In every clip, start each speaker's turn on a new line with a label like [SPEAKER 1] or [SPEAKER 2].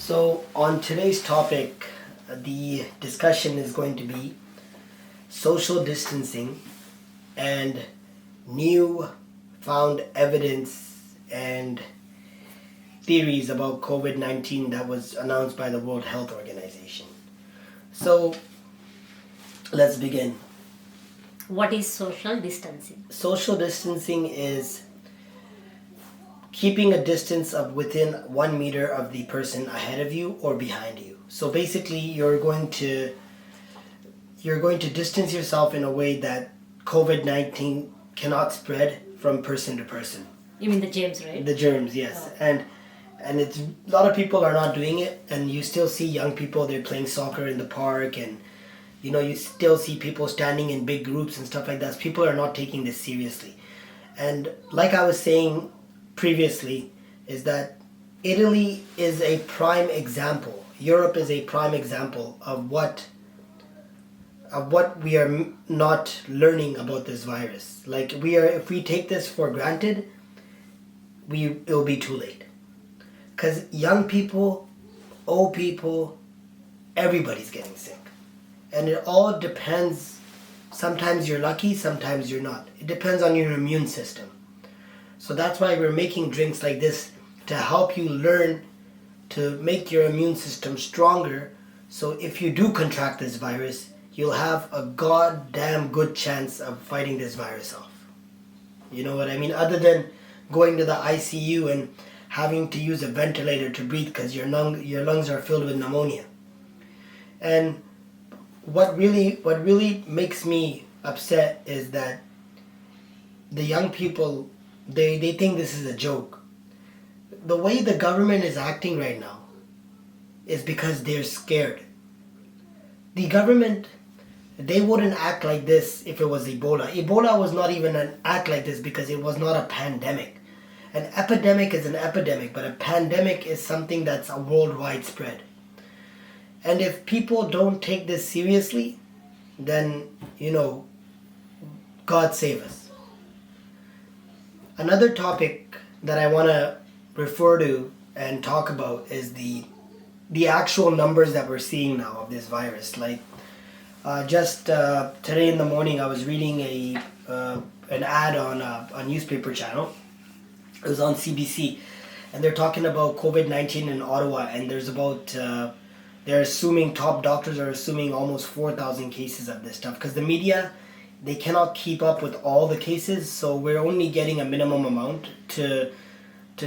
[SPEAKER 1] So on today's topic, the discussion is going to be social distancing and new found evidence and theories about COVID-19 that was announced by the World Health Organization. So let's begin.
[SPEAKER 2] What is social distancing?
[SPEAKER 1] Social distancing is keeping a distance of within 1 meter of the person ahead of you or behind you. So basically you're going to distance yourself in a way that COVID-19 cannot spread from person to person.
[SPEAKER 2] You mean the germs, right?
[SPEAKER 1] The germs, yes.
[SPEAKER 2] Oh.
[SPEAKER 1] And it's a lot of people are not doing it, and you still see young people, they're playing soccer in the park, and you still see people standing in big groups and stuff like that. So people are not taking this seriously. And like I was saying previously, is that Italy is a prime example. Europe is a prime example of what we are not learning about this virus. Like if we take this for granted, it'll be too late. Because young people, old people, everybody's getting sick. And it all depends. Sometimes you're lucky, sometimes you're not. It depends on your immune system. So that's why we're making drinks like this, to help you learn to make your immune system stronger. So if you do contract this virus, you'll have a goddamn good chance of fighting this virus off. You know what I mean? Other than going to the ICU and having to use a ventilator to breathe because your lungs are filled with pneumonia. And what really makes me upset is that the young people, they think this is a joke. The way the government is acting right now is because they're scared. The government, they wouldn't act like this if it was Ebola. Ebola was not even an act like this because it was not a pandemic. An epidemic is an epidemic, but a pandemic is something that's a worldwide spread. And if people don't take this seriously, then, God save us. Another topic that I want to refer to and talk about is the actual numbers that we're seeing now of this virus. Like, just today in the morning, I was reading an ad on a newspaper channel. It was on CBC, and they're talking about COVID-19 in Ottawa, and there's about top doctors are assuming almost 4,000 cases of this stuff, because the media, they cannot keep up with all the cases, so we're only getting a minimum amount to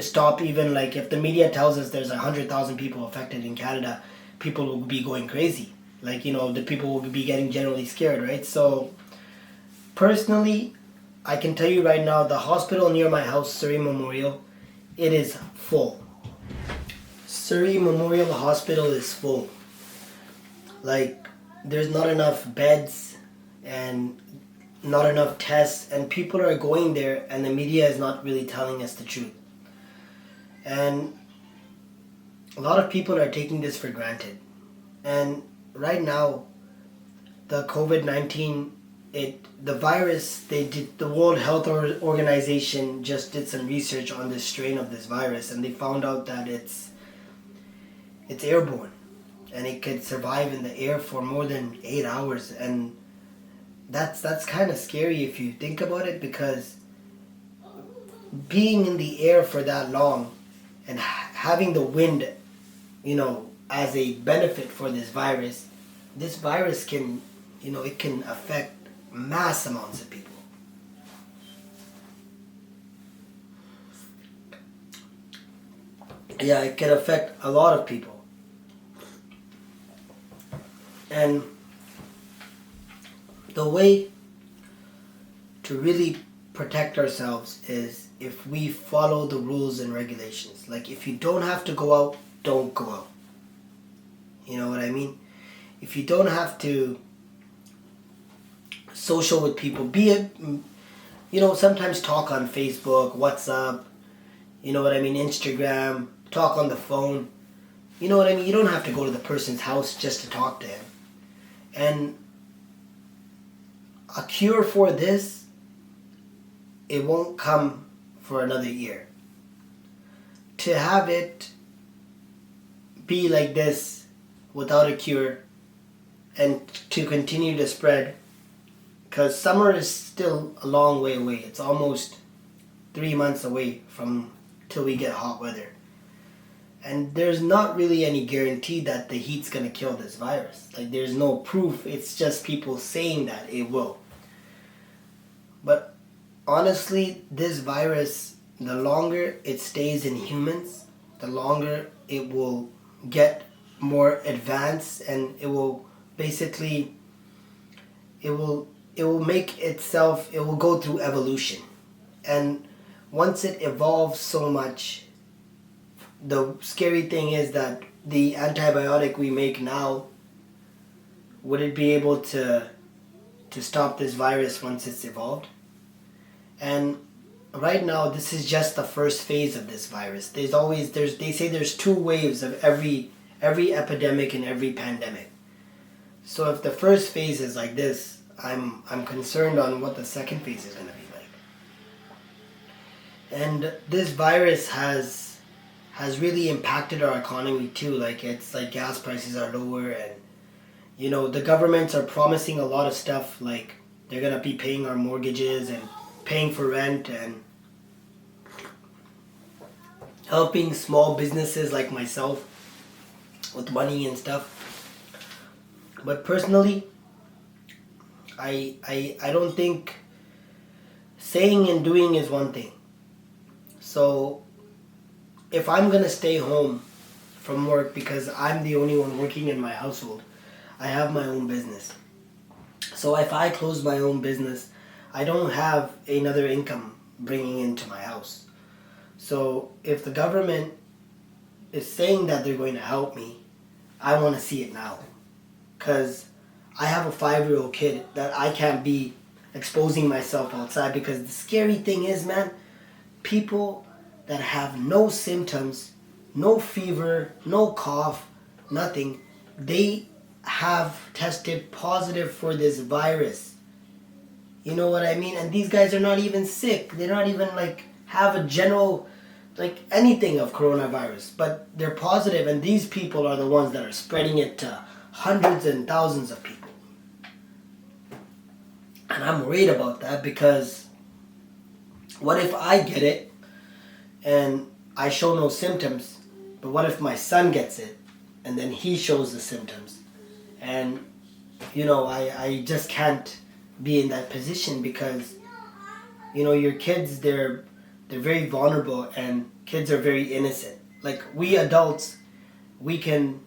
[SPEAKER 1] stop. Even like if the media tells us there's 100,000 people affected in Canada, people will be going crazy. Like, the people will be getting generally scared, right? So personally, I can tell you right now, the hospital near my house, Surrey Memorial, it is full. Surrey Memorial Hospital is full. Like, there's not enough beds and not enough tests, and people are going there, and the media is not really telling us the truth. And a lot of people are taking this for granted. And right now, the COVID-19, the virus, the World Health Organization just did some research on this strain of this virus, and they found out that it's airborne, and it could survive in the air for more than 8 hours. And that's kind of scary if you think about it, because being in the air for that long and having the wind, as a benefit for this virus can, it can affect mass amounts of people. Yeah, it can affect a lot of people. And the way to really protect ourselves is if we follow the rules and regulations. Like, if you don't have to go out, don't go out. You know what I mean? If you don't have to social with people, be it, sometimes talk on Facebook, WhatsApp, Instagram, talk on the phone. You know what I mean? You don't have to go to the person's house just to talk to him. And a cure for this, it won't come for another year. To have it be like this without a cure and to continue to spread, because summer is still a long way away. It's almost 3 months away from till we get hot weather. And there's not really any guarantee that the heat's going to kill this virus. Like, there's no proof. It's just people saying that it will. But honestly, this virus, the longer it stays in humans, the longer it will get more advanced, and it will basically, it will make itself, it will go through evolution. And once it evolves so much, the scary thing is that the antibiotic we make now, would it be able to stop this virus once it's evolved? And right now, this is just the first phase of this virus. They say there's 2 waves of every epidemic and every pandemic. So if the first phase is like this, I'm concerned on what the second phase is going to be like. And this virus has really impacted our economy too. Like, it's like gas prices are lower, and the governments are promising a lot of stuff, like they're gonna be paying our mortgages and paying for rent and helping small businesses like myself with money and stuff. But personally, I don't think saying and doing is one thing. So if I'm going to stay home from work because I'm the only one working in my household, I have my own business. So if I close my own business, I don't have another income bringing into my house. So if the government is saying that they're going to help me, I want to see it now. Because I have a 5-year-old kid that I can't be exposing myself outside, because the scary thing is, man, people that have no symptoms, no fever, no cough, nothing, they have tested positive for this virus. You know what I mean? And these guys are not even sick. They're not even have a general anything of coronavirus, but they're positive, and these people are the ones that are spreading it to hundreds and thousands of people. And I'm worried about that, because what if I get it and I show no symptoms, but what if my son gets it and then he shows the symptoms? And I just can't be in that position, because your kids, they're very vulnerable, and kids are very innocent. Like, we adults, we can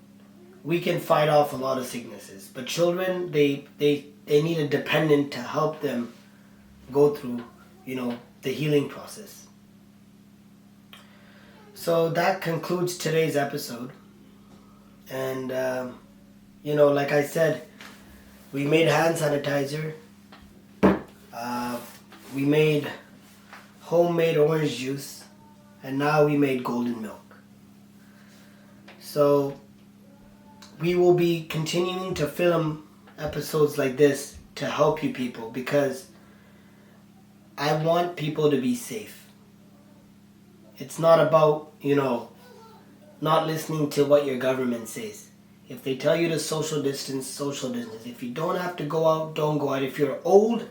[SPEAKER 1] fight off a lot of sicknesses, but children, they need a dependent to help them go through the healing process. So that concludes today's episode. And like I said, we made hand sanitizer, we made homemade orange juice, and now we made golden milk. So we will be continuing to film episodes like this to help you people, because I want people to be safe. It's not about, not listening to what your government says. If they tell you to social distance, social distance. If you don't have to go out, don't go out. If you're old,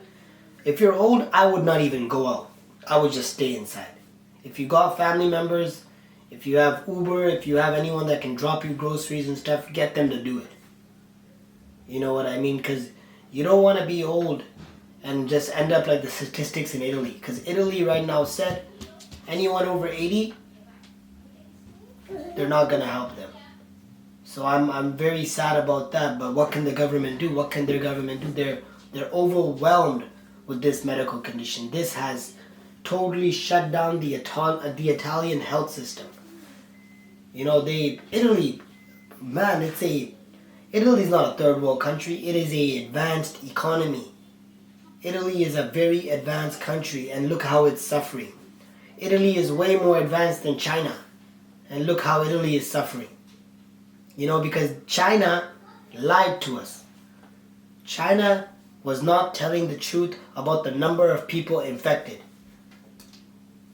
[SPEAKER 1] I would not even go out. I would just stay inside. If you got family members, if you have Uber, if you have anyone that can drop you groceries and stuff, get them to do it. You know what I mean? Because you don't want to be old and just end up like the statistics in Italy. Because Italy right now said anyone over 80, they're not going to help them. So I'm very sad about that. But what can the government do? What can their government do? They're overwhelmed with this medical condition. This has totally shut down the Italian health system. Italy, man, Italy is not a third world country. It is a advanced economy. Italy is a very advanced country, and look how it's suffering. Italy is way more advanced than China, and look how Italy is suffering. Because China lied to us. China was not telling the truth about the number of people infected.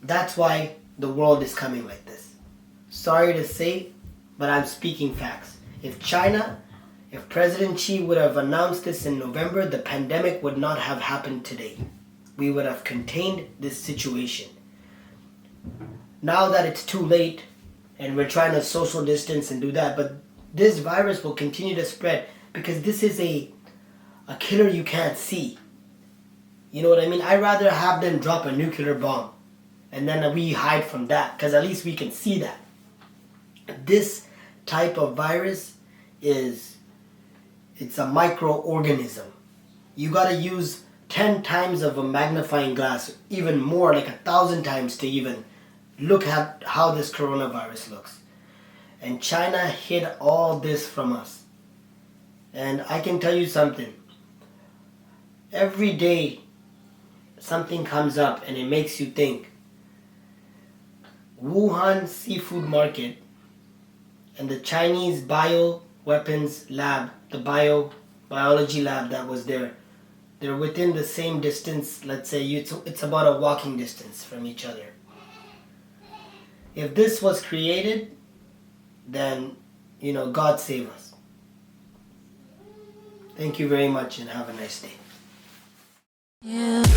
[SPEAKER 1] That's why the world is coming like this. Sorry to say, but I'm speaking facts. If President Xi would have announced this in November, the pandemic would not have happened today. We would have contained this situation. Now that it's too late and we're trying to social distance and do that, but this virus will continue to spread because this is a killer you can't see. You know what I mean? I'd rather have them drop a nuclear bomb and then we hide from that because at least we can see that. This type of virus it's a microorganism. You gotta use 10 times of a magnifying glass, even more, like 1,000 times to even look at how this coronavirus looks. And China hid all this from us. And I can tell you something. Every day something comes up and it makes you think. Wuhan seafood market and the Chinese bioweapons lab, the biology lab that was there, they're within the same distance. Let's say it's about a walking distance from each other. If this was created, then, God save us. Thank you very much and have a nice day.
[SPEAKER 3] Yeah.